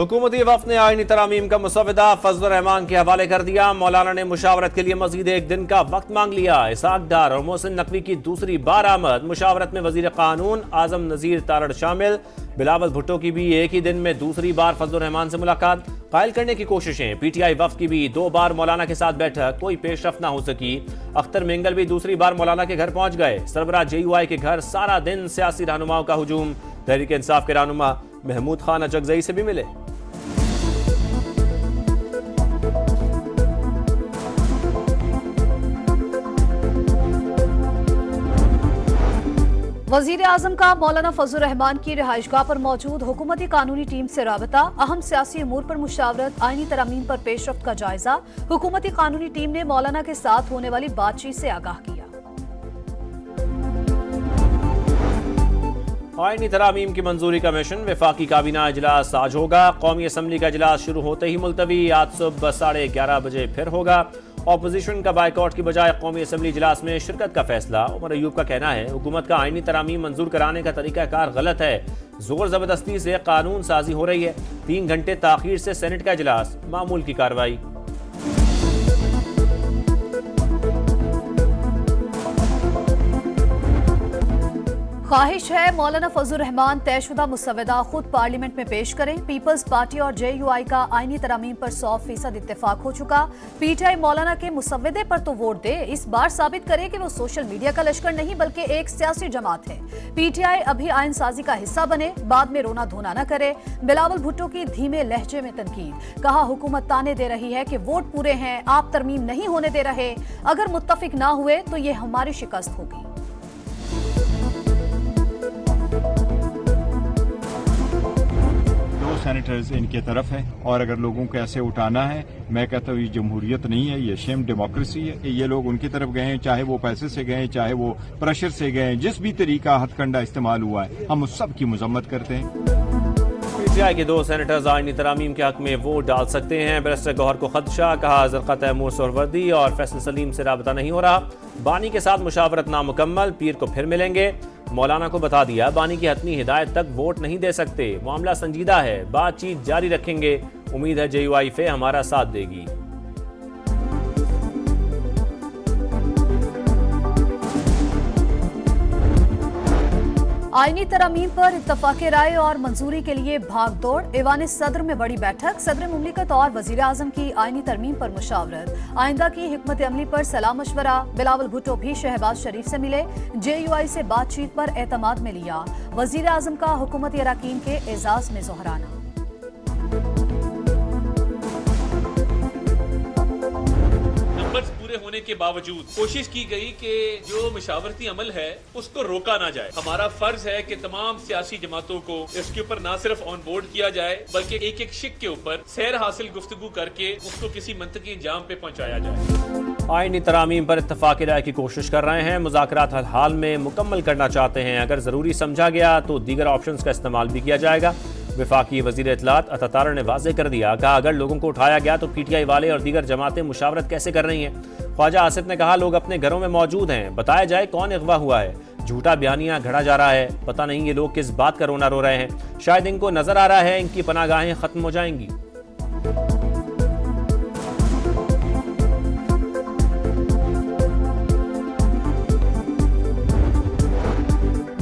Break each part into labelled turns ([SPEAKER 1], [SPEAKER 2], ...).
[SPEAKER 1] हुकूमती वफ़द ने आईनी तरामीम का मुसव्वदा फजल रहमान के हवाले कर दिया। मौलाना ने मुशावरत के लिए मजीद एक दिन का वक्त मांग लिया। इसहाक डार और मोहसिन नकवी की दूसरी बार आमद। मुशावरत में वजीर कानून आजम नजीर तारड़ शामिल। बिलावल भुट्टो की भी एक ही दिन में दूसरी बार फजल रहमान से मुलाकात कायल करने की कोशिशें। पीटीआई वफ़द की भी 2 बार मौलाना के साथ बैठक, कोई पेशरफ ना हो सकी। अख्तर मेंगल भी दूसरी बार मौलाना के घर पहुंच गए। सरबराह JUI के घर सारा दिन सियासी रहनुमाओं का हुजूम। तहरीक इंसाफ के रहनुमा महमूद खान अचकजई से भी मिले।
[SPEAKER 2] वजीर आजम का मौलाना फजल रहमान की रिहाइशगाह पर मौजूद हुकूमती कानूनी टीम से राबता। अहम सियासी अमूर पर मुशावरत, आईनी तरामीम पर पेशरफ्त का जायजा। हुकूमती कानूनी टीम ने मौलाना के साथ होने वाली बातचीत से आगाह किया।
[SPEAKER 1] आईनी तरामीम की मंजूरी का मिशन। वफाकी काबीना इजलास आज होगा। कौमी असम्बली का इजलास शुरू होते ही मुलतवी। आज सुबह 11:30 बजे फिर होगा। ऑपोजिशन का बाइकआउट की बजाय कौमी असम्बली इजलास में शिरकत का फैसला। उमर अयूब का कहना है हुकूमत का आईनी तरामीम मंजूर कराने का तरीकाकार गलत है। जोर जबरदस्ती से कानून साजी हो रही है। 3 घंटे ताखीर से सेनेट का इजलास, मामूल की कार्रवाई।
[SPEAKER 2] ख्वाहिश है मौलाना फजल रहमान तयशुदा मुसव्वदा खुद पार्लियामेंट में पेश करें। पीपल्स पार्टी और JUI का आईनी तरामीम पर 100% इत्तेफाक हो चुका। PTI मौलाना के मुसव्वदे पर तो वोट दे, इस बार साबित करे कि वो सोशल मीडिया का लश्कर नहीं बल्कि एक सियासी जमात है। PTI अभी आइन साजी का हिस्सा बने, बाद में रोना धोना न करे। बिलावल भुट्टो की धीमे लहजे में तनकीद। कहा हुकूमत ताने दे रही है कि वोट पूरे हैं, आप तरमीम नहीं होने दे रहे। अगर मुत्तफिक ना हुए तो ये हमारी शिकस्त होगी।
[SPEAKER 3] सेनेटर्स इनके तरफ है और अगर लोगों को ऐसे उठाना है, मैं कहता हूँ ये जमहूरियत नहीं है, ये शेम डेमोक्रेसी है। ये लोग उनकी तरफ गए हैं, चाहे वो पैसे से गए, चाहे वो प्रेशर से गए, जिस भी तरीका हथकंडा इस्तेमाल हुआ है हम उस सब की मजम्मत करते हैं।
[SPEAKER 1] PTI के 2 सेनेटर्स आईनी तरामीम के हक में वोट डाल सकते हैं। बैरिस्टर गौहर को खदशा। कहा ज़रक़ा तैमूर सोहरवर्दी और फैसल सलीम से राबता नहीं हो रहा। बानी के साथ मुशावरत नामुकम्मल, पीर को फिर मिलेंगे। मौलाना को बता दिया बानी की हतमी हिदायत तक वोट नहीं दे सकते। मामला संजीदा है, बातचीत जारी रखेंगे। उम्मीद है JUI फे हमारा साथ देगी।
[SPEAKER 2] आईनी तरामीम पर इत्तफाक़ राय और मंजूरी के लिए भाग दौड़। ऐवान सदर में बड़ी बैठक। सदर मुमलिकत और वजीर आजम की आईनी तरमीम पर मुशावरत। आइंदा की हिकमत अमली पर सलाह मशवरा। बिलावल भुट्टो भी शहबाज शरीफ से मिले। JUI से बातचीत पर एतमाद में लिया। वजीर आजम का हुकूमती अरकान के एजाज में जोहराना।
[SPEAKER 4] पूरे होने के बावजूद कोशिश की गई कि जो मुशावरती अमल है उसको रोका ना जाए। हमारा फर्ज है कि तमाम सियासी जमातों को इसके ऊपर ना सिर्फ ऑन बोर्ड किया जाए बल्कि एक एक शिक के ऊपर सैर हासिल गुफ्तगू करके उसको किसी मंतकी इंजाम पे पहुंचाया जाए।
[SPEAKER 1] आईनी तरामीम पर इत्तफाक राय की कोशिश कर रहे हैं। मुज़ाकरात हाल में मुकम्मल करना चाहते हैं। अगर जरूरी समझा गया तो दीगर ऑप्शंस का इस्तेमाल भी किया जाएगा। वफाकी वजीर इत्तलात अता तारड़ ने वाज़ेह कर दिया। कहा अगर लोगों को उठाया गया तो PTI वाले और दीगर जमातें मुशावरत कैसे कर रही हैं। ख्वाजा आसिफ ने कहा लोग अपने घरों में मौजूद हैं, बताया जाए कौन अगवा हुआ है। झूठा बयानियां घड़ा जा रहा है, पता नहीं ये लोग किस बात का रोना रो रहे हैं। शायद इनको नजर आ रहा है इनकी पनाहगाहें खत्म हो जाएंगी।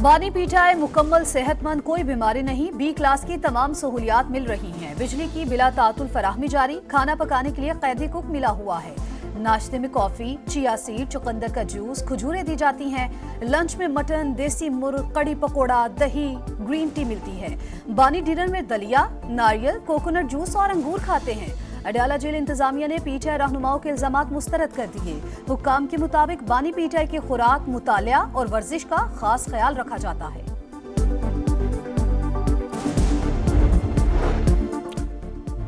[SPEAKER 2] बानी PTI मुकम्मल सेहतमंद, कोई बीमारी नहीं। B क्लास की तमाम सहूलियात मिल रही हैं। बिजली की बिला तातुल फराहमी जारी। खाना पकाने के लिए कैदी कुक मिला हुआ है। नाश्ते में कॉफी, चिया सीड, चुकंदर का जूस, खजूरें दी जाती हैं। लंच में मटन, देसी मुर्ग, कड़ी पकोड़ा, दही, ग्रीन टी मिलती है। बानी डिनर में दलिया, नारियल, कोकोनट जूस और अंगूर खाते हैं। अडयाला जेल इंतजामिया ने PTI रहनुमाओं के इल्जामात मुस्तरद कर दिए। हुक्काम के मुताबिक बानी PTI की खुराक, मुतालिया और वर्जिश का खास ख्याल रखा जाता है।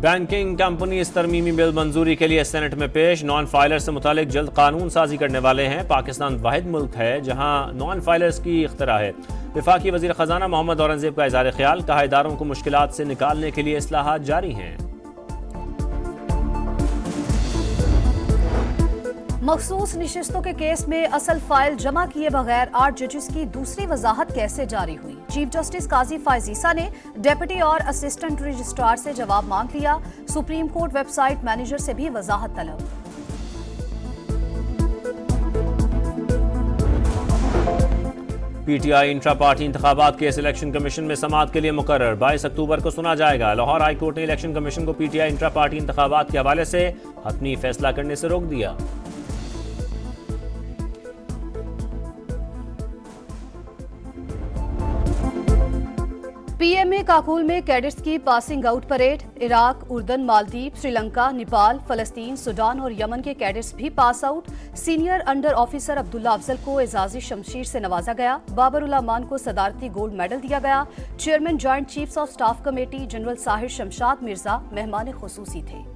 [SPEAKER 1] बैंकिंग कंपनी तरमीमी बिल मंजूरी के लिए सेनेट में पेश। नॉन फाइलर से मुतालिक जल्द कानून साजी करने वाले हैं। पाकिस्तान वाहिद मुल्क है जहां नॉन फाइलर्स की इख्तरा है। वफाकी वजीर खजाना मोहम्मद औरंगजेब का इज़हार ख्याल। कहा इदारों को मुश्किलात से निकालने के लिए इस्लाहात जारी हैं।
[SPEAKER 2] मखसूस नशिस्तों के केस में असल फाइल जमा किए बगैर 8 जजेस की दूसरी वजाहत कैसे जारी हुई? चीफ जस्टिस काजी फैज ईसा ने डेप्यूटी और असिस्टेंट रजिस्ट्रार से जवाब मांग लिया। सुप्रीम कोर्ट वेबसाइट मैनेजर से भी वजाहत तलब।
[SPEAKER 1] पीटीआई इंट्रा पार्टी इंतखाबात केस इलेक्शन कमीशन में समाअत के लिए मुकर्रर 22 अक्टूबर को सुना जाएगा। लाहौर हाई कोर्ट ने इलेक्शन कमीशन को पीटीआई इंट्रा पार्टी इंतखाबात के हवाले से हतमी फैसला करने से रोक दिया।
[SPEAKER 2] पीएमए काकुल में कैडेट्स की पासिंग आउट परेड। इराक, उर्दन, मालदीव, श्रीलंका, नेपाल, फलस्तीन, सूडान और यमन के कैडेट्स भी pass out. Senior under officer Abdullah Afzal को एजाजी शमशीर से नवाजा गया। बाबरुल्लाह मान को सदारती गोल्ड मेडल दिया गया। Chairman joint chiefs of staff committee general Sahir Shamshad Mirza मेहमान खुसूसी थे।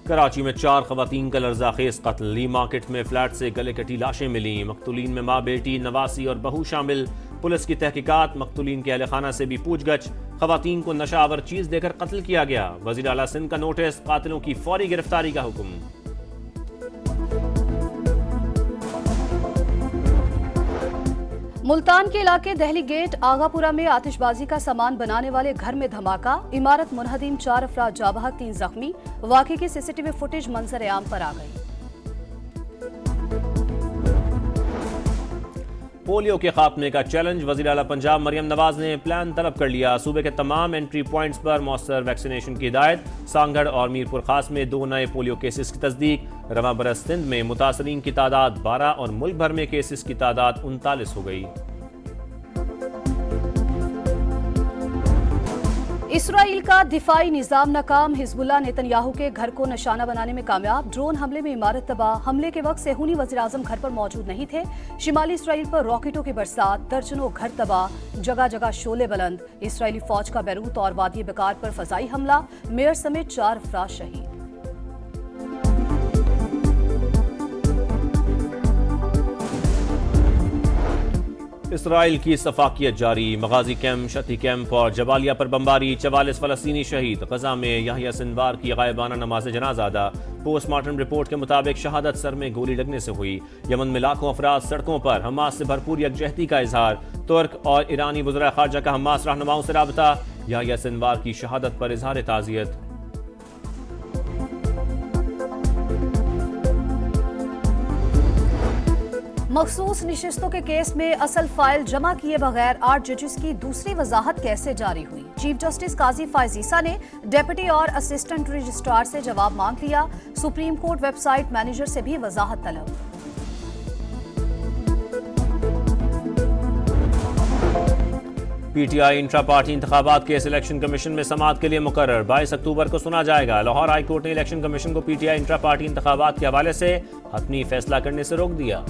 [SPEAKER 1] कराची में 4 खवातीन का लर्जाखेज कत्ल। ली मार्केट में फ्लैट से गले कटी लाशें मिली। मकतूलीन में माँ, बेटी, नवासी और बहू शामिल। पुलिस की तहकीकात। मकतूलीन के अहल खाना से भी पूछगछ। खवातीन को नशावर चीज देकर कत्ल किया गया। वजीर आला सिंध का नोटिस। कातिलों की फौरी गिरफ्तारी का हुक्म।
[SPEAKER 2] मुल्तान के इलाके दहली गेट आगापुरा में आतिशबाजी का सामान बनाने वाले घर में धमाका। इमारत मुनहदीम, 4 अफराद जाबहक, 3 जख्मी। वाक़े की सीसीटीवी फुटेज मंजर आम पर आ गई।
[SPEAKER 1] पोलियो के खात्मे का चैलेंज। वज़ीर आला पंजाब मरियम नवाज ने प्लान तलब कर लिया। सूबे के तमाम एंट्री पॉइंट्स पर मौसर वैक्सीनेशन की हिदायत। सांगढ़ और मीरपुर खास में 2 नए पोलियो केसेस की तस्दीक। रवां बरस सिंध में मुतासरीन की तादाद 12 और मुल्क भर में केसेस की तादाद 39 हो गई।
[SPEAKER 2] इसराइल का दिफाई निजाम नाकाम। हिजबुल्लाह नेतन्याहू के घर को निशाना बनाने में कामयाब। ड्रोन हमले में इमारत तबाह। हमले के वक्त सेहूनी वज़ीर आज़म घर पर मौजूद नहीं थे। शिमाली इसराइल पर रॉकेटों की बरसात। दर्जनों घर तबाह। जगह जगह शोले बुलंद। इसराइली फौज का बैरूत और वादी बेकार पर फजाई हमला। मेयर समेत 4 अफराद शहीद।
[SPEAKER 1] इसराइल की सफाकियत जारी। मगाजी कैंप, शती कैंप और जबालिया पर बमबारी। 44 फलस्तीनी शहीद। गजा में याहिया सिनवार की गायबाना नमाज जनाजा अदा। पोस्टमार्टम रिपोर्ट के मुताबिक शहादत सर में गोली लगने से हुई। यमन में लाखों अफराद सड़कों पर। हमास से भरपूर यकजहती का इजहार। तुर्क और ईरानी वज़ीर खारजा का हमास रहनुमाओं से राबता। याहिया सिनवार की शहादत पर इजहार ताज़ियत।
[SPEAKER 2] मखसूस नशिस्तों के केस में असल फाइल जमा किए बगैर 8 जजेस की दूसरी वजाहत कैसे जारी हुई? चीफ जस्टिस काजी फैज ईसा ने डेप्यूटी और असिस्टेंट रजिस्ट्रार से जवाब मांग लिया। सुप्रीम कोर्ट वेबसाइट मैनेजर से भी वजाहत तलब।
[SPEAKER 1] पीटीआई इंट्रा पार्टी इंतखाबात केस इलेक्शन कमीशन में समाअत के लिए मुकर्रर 22 अक्टूबर को सुना जाएगा। लाहौर हाई कोर्ट ने इलेक्शन कमीशन को पीटीआई इंट्रा पार्टी इंतखाबात के हवाले से हतमी फैसला करने से रोक दिया।